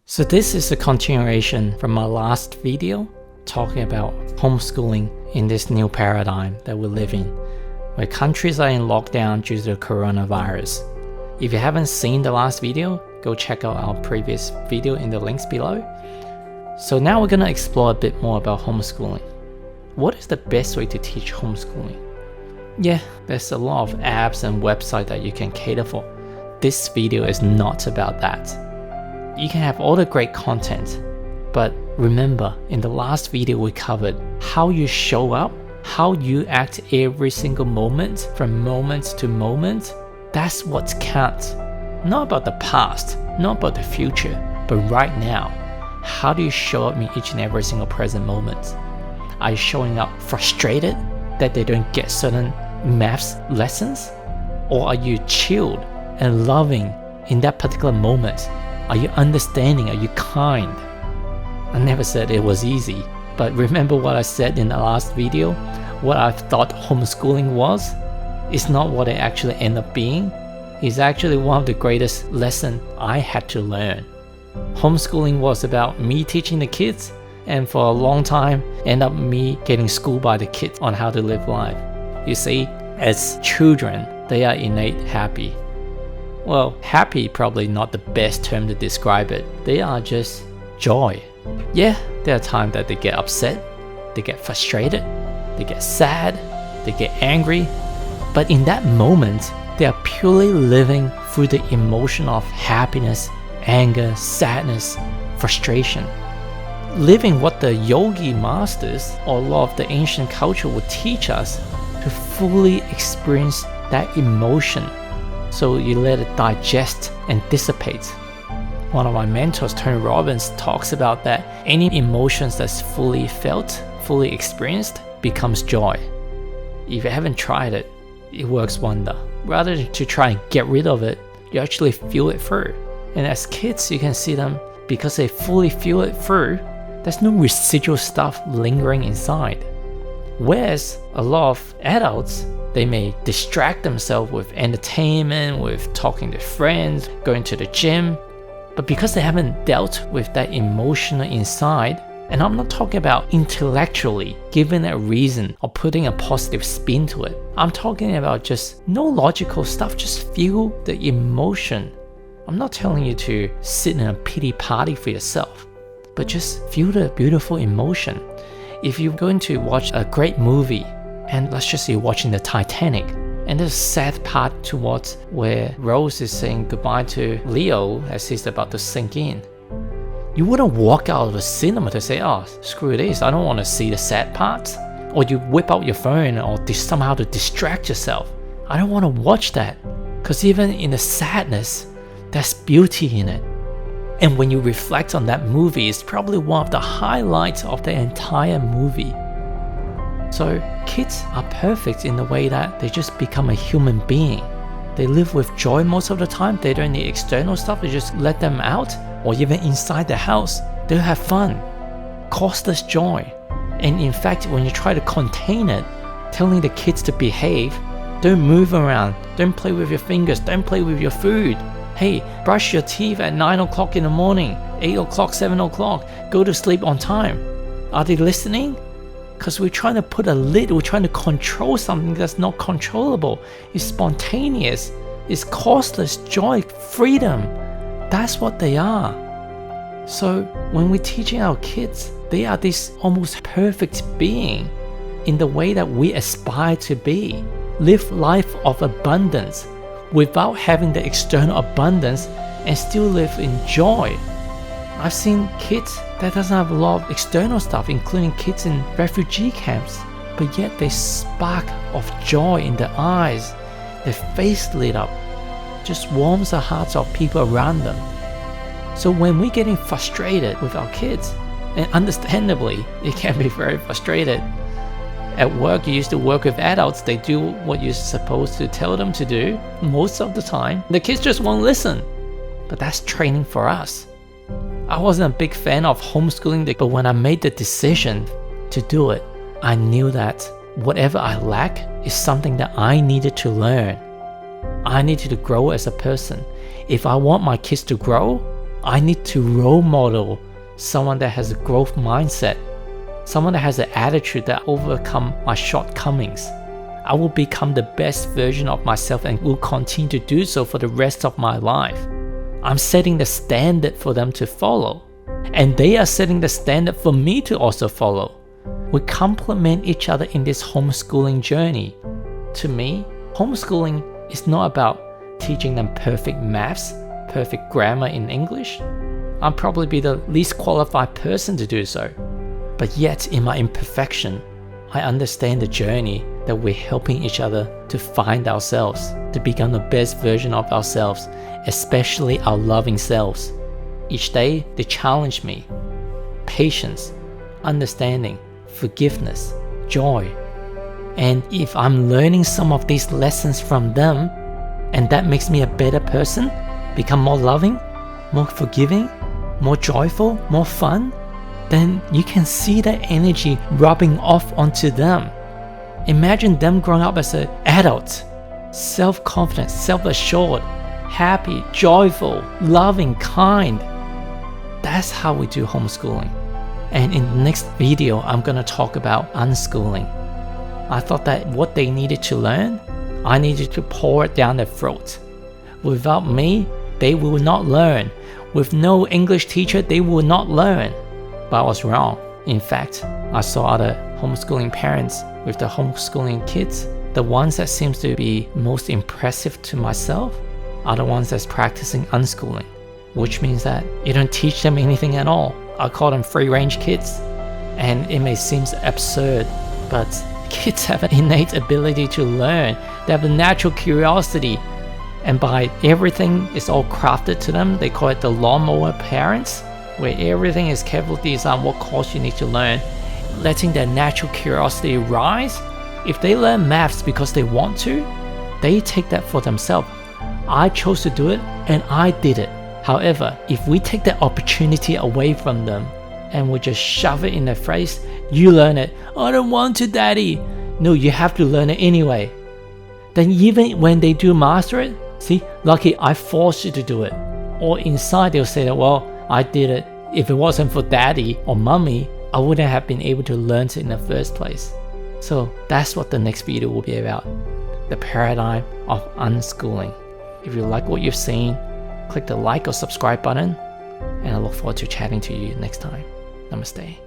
So this is a continuation from my last video talking about homeschooling in this new paradigm that we live in, where countries are in lockdown due to the coronavirus. If you haven't seen the last video, go check out our previous video in the links below. So now we're going to explore a bit more about homeschooling. What is the best way to teach homeschooling? Yeah, there's a lot of apps and websites that you can cater for. This video is not about that. You can have all the great content, but remember, in the last video we covered how you show up, how you act every single moment, from moment to moment. That's what counts. Not about the past, not about the future, but right now. How do you show up in each and every single present moment? Are you showing up frustrated that they don't get certain maths lessons? Or are you chilled and loving in that particular moment? Are you understanding? Are you kind? I never said it was easy, but remember what I said in the last video? What I thought homeschooling was? It's not what it actually ended up being. It's actually one of the greatest lessons I had to learn. Homeschooling was about me teaching the kids, and for a long time, ended up me getting schooled by the kids on how to live life. You see, as children, they are innate happy. Well, happy probably not the best term to describe it. They are just joy. Yeah, there are times that they get upset, they get frustrated, they get sad, they get angry. But in that moment, they are purely living through the emotion of happiness, anger, sadness, frustration. Living what the yogi masters or a lot of the ancient culture would teach us to fully experience that emotion. So you let it digest and dissipate. One of my mentors, Tony Robbins, talks about that any emotions that's fully felt, fully experienced, becomes joy. If you haven't tried it, it works wonder. Rather than to try and get rid of it, you actually feel it through. And as kids, you can see them, because they fully feel it through, there's no residual stuff lingering inside. Whereas a lot of adults, they may distract themselves with entertainment, with talking to friends, going to the gym, but because they haven't dealt with that emotional inside, and I'm not talking about intellectually giving a reason or putting a positive spin to it. I'm talking about just no logical stuff, just feel the emotion. I'm not telling you to sit in a pity party for yourself, but just feel the beautiful emotion. If you're going to watch a great movie, and let's just say you're watching the Titanic, and there's a sad part towards where Rose is saying goodbye to Leo as he's about to sink in. You wouldn't walk out of the cinema to say, oh, screw this, I don't want to see the sad parts. Or you whip out your phone or somehow to distract yourself. I don't want to watch that. Because even in the sadness, there's beauty in it. And when you reflect on that movie, it's probably one of the highlights of the entire movie. So kids are perfect in the way that they just become a human being. They live with joy most of the time. They don't need external stuff. You just let them out, or even inside the house, they'll have fun. Costless joy. And in fact, when you try to contain it, telling the kids to behave, don't move around, don't play with your fingers, don't play with your food. Hey, brush your teeth at 9 o'clock in the morning, 8 o'clock, 7 o'clock, go to sleep on time. Are they listening? Because we're trying to put a lid, we're trying to control something that's not controllable. It's spontaneous, it's costless joy, freedom. That's what they are. So when we're teaching our kids, they are this almost perfect being in the way that we aspire to be. Live life of abundance without having the external abundance and still live in joy. I've seen kids that doesn't have a lot of external stuff, including kids in refugee camps, but yet they spark of joy in their eyes, their face lit up, just warms the hearts of people around them. So when we're getting frustrated with our kids, and understandably, it can be very frustrated. At work, you used to work with adults, they do what you're supposed to tell them to do most of the time. The kids just won't listen. But that's training for us. I wasn't a big fan of homeschooling, but when I made the decision to do it, I knew that whatever I lack is something that I needed to learn. I needed to grow as a person. If I want my kids to grow, I need to role model someone that has a growth mindset, someone that has an attitude that overcome my shortcomings. I will become the best version of myself and will continue to do so for the rest of my life. I'm setting the standard for them to follow, and they are setting the standard for me to also follow. We complement each other in this homeschooling journey. To me, homeschooling is not about teaching them perfect maths, perfect grammar in English. I'll probably be the least qualified person to do so. But yet, in my imperfection, I understand the journey that we're helping each other to find ourselves, to become the best version of ourselves, especially our loving selves. Each day, they challenge me. Patience, understanding, forgiveness, joy. And if I'm learning some of these lessons from them, and that makes me a better person, become more loving, more forgiving, more joyful, more fun, then you can see that energy rubbing off onto them. Imagine them growing up as an adult, self-confident, self-assured, happy, joyful, loving, kind. That's how we do homeschooling. And in the next video, I'm going to talk about unschooling. I thought that what they needed to learn, I needed to pour it down their throat. Without me, they will not learn. With no English teacher, they will not learn. But I was wrong. In fact, I saw other homeschooling parents with the homeschooling kids. The ones that seems to be most impressive to myself are the ones that's practicing unschooling, which means that you don't teach them anything at all. I call them free-range kids. And it may seem absurd, but kids have an innate ability to learn. They have a natural curiosity. And by everything is all crafted to them, they call it the lawnmower parents, where everything is carefully designed what course you need to learn, letting their natural curiosity rise. If they learn maths because they want to, they take that for themselves. I chose to do it and I did it. However, if we take that opportunity away from them and we just shove it in their face, you learn it. I don't want to, daddy. No, you have to learn it anyway. Then even when they do master it, see, lucky I forced you to do it. Or inside they'll say that, well, I did it. If it wasn't for daddy or mommy, I wouldn't have been able to learn it in the first place. So that's what the next video will be about. The paradigm of unschooling. If you like what you've seen, click the like or subscribe button, and I look forward to chatting to you next time. Namaste.